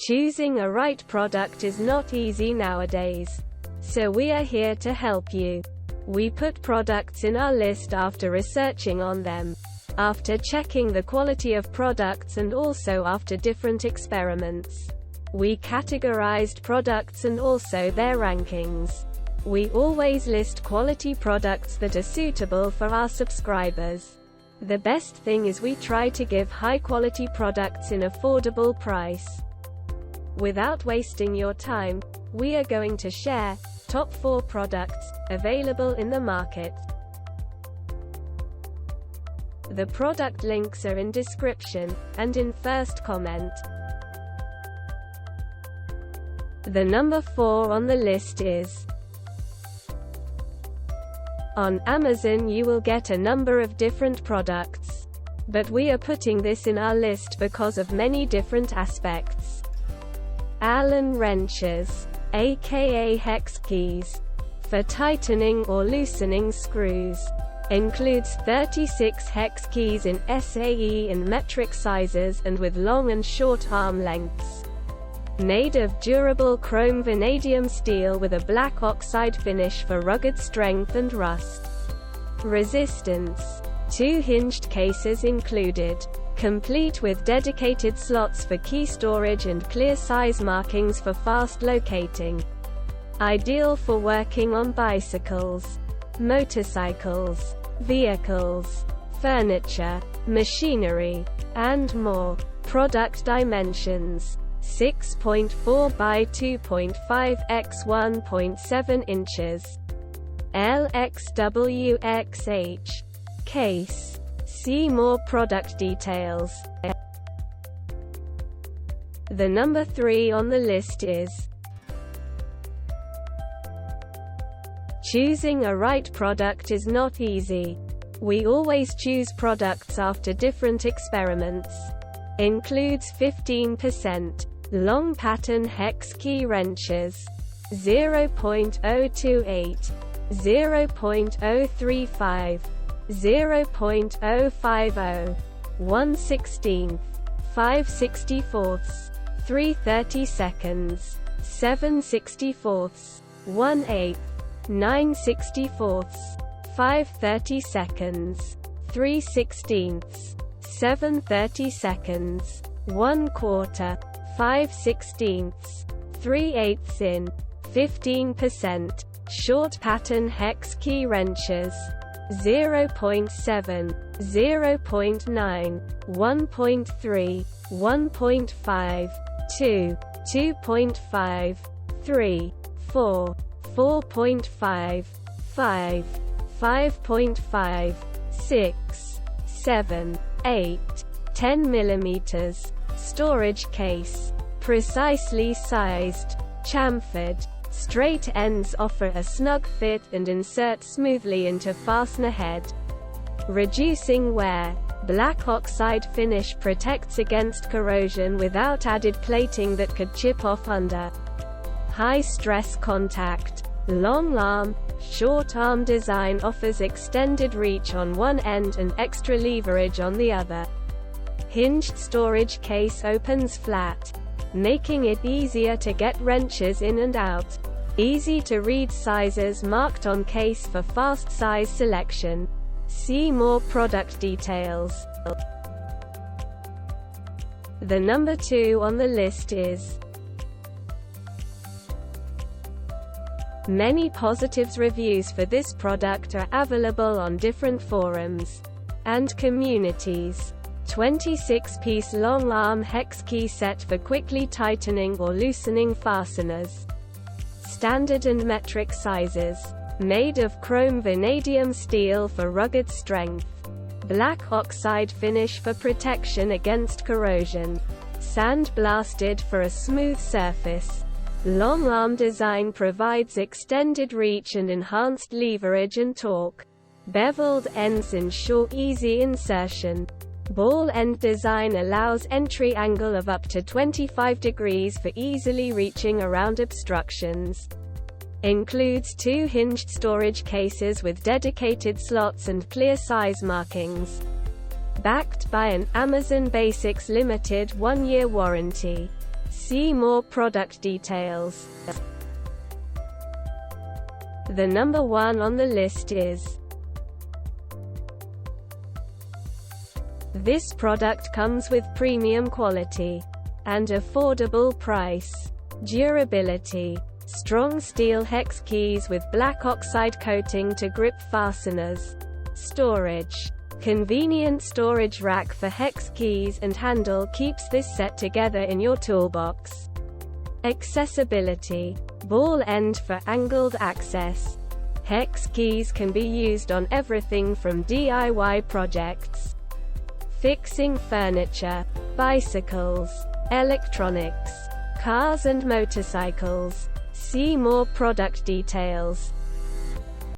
Choosing a right product is not easy nowadays. So we are here to help you. We put products in our list after researching on them, after checking the quality of products, and also after different experiments. We categorized products and also their rankings. We always list quality products that are suitable for our subscribers. The best thing is we try to give high quality products in affordable price. Without wasting your time, we are going to share top 4 products available in the market. The product links are in description and in first comment. The number 4 on the list is on Amazon. You will get a number of different products, but we are putting this in our list because of many different aspects. Allen wrenches, aka hex keys, for tightening or loosening screws. Includes 36 hex keys in SAE and metric sizes and with long and short arm lengths. Made of durable chrome vanadium steel with a black oxide finish for rugged strength and rust resistance. 2 hinged cases included, complete with dedicated slots for key storage and clear size markings for fast locating. Ideal for working on bicycles, motorcycles, vehicles, furniture, machinery, and more. Product dimensions: 6.4 by 2.5 x 1.7 inches. LXWXH. Case. See more product details. The number 3 on the list is choosing a right product is not easy. We always choose products after different experiments. Includes 15% long pattern hex key wrenches, 0.028, 0.035, 0.050, 1/16, 5/64, 3/32, 7/64, 1/8, 9/64, 5/32, 3/16, 7/32, 1/4, 5/16, 3/8 in. 15% short pattern hex key wrenches, 0.7, 0.9, 1.3, 1.5, 2, 2.5, 3, 4, 4.5, 5, 5.5, 6, 7, 8, 10 mm. Storage case. Precisely sized, chamfered. Straight ends offer a snug fit and insert smoothly into fastener head. Reducing wear. Black oxide finish protects against corrosion without added plating that could chip off under high stress contact. Long arm, short arm design offers extended reach on one end and extra leverage on the other. Hinged storage case opens flat, making it easier to get wrenches in and out. Easy to read sizes marked on case for fast size selection. See more product details. The number 2 on the list is many positives. Reviews for this product are available on different forums and communities. 26-piece long arm hex key set for quickly tightening or loosening fasteners. Standard and metric sizes. Made of chrome vanadium steel for rugged strength. Black oxide finish for protection against corrosion. Sand blasted for a smooth surface. Long arm design provides extended reach and enhanced leverage and torque. Beveled ends ensure easy insertion. Ball end design allows entry angle of up to 25 degrees for easily reaching around obstructions. Includes 2 hinged storage cases with dedicated slots and clear size markings. Backed by an Amazon Basics Limited 1-year warranty. See more product details. The number 1 on the list is. This product comes with premium quality and affordable price. Durability. Strong steel hex keys with black oxide coating to grip fasteners. Storage. Convenient storage rack for hex keys and handle keeps this set together in your toolbox. Accessibility. Ball end for angled access. Hex keys can be used on everything from DIY projects, fixing furniture, bicycles, electronics, cars and motorcycles. See more product details.